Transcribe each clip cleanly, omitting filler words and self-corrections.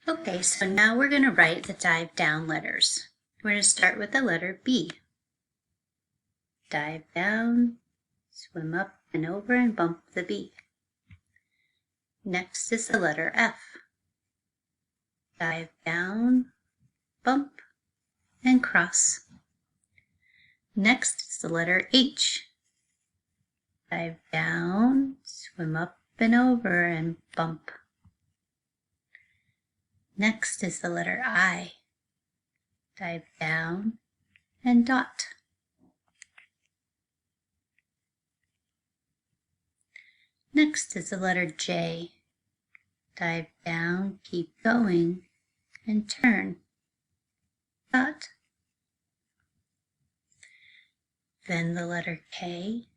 Okay, so now we're going to write the dive down letters. We're going to start with the letter B. Dive down, swim up and over and bump the B. Next is the letter F. Dive down, bump, and cross. Next is the letter H. Dive down, swim up and over and bump. Next is the letter I. Dive down and dot. Next is the letter J. Dive down, keep going, and turn. Dot. Then the letter K.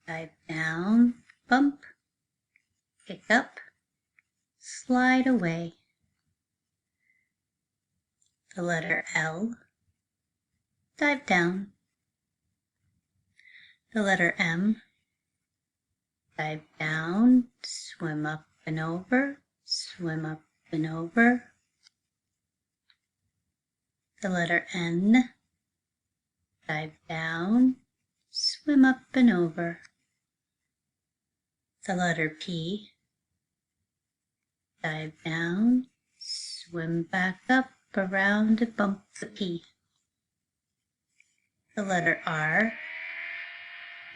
Dive down, bump, pick up, slide away. The letter L. Dive down. The letter M. Dive down, swim up and over, swim up and over. The letter N. Dive down, swim up and over. The letter P. Dive down, swim back up, around and bump the P. The letter R.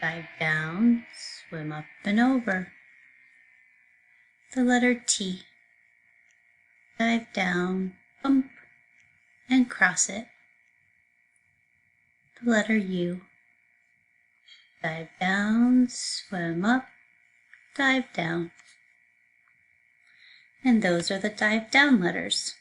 Dive down, swim up and over. The letter T. Dive down, bump, and cross it. The letter U. Dive down, swim up, dive down. And those are the dive down letters.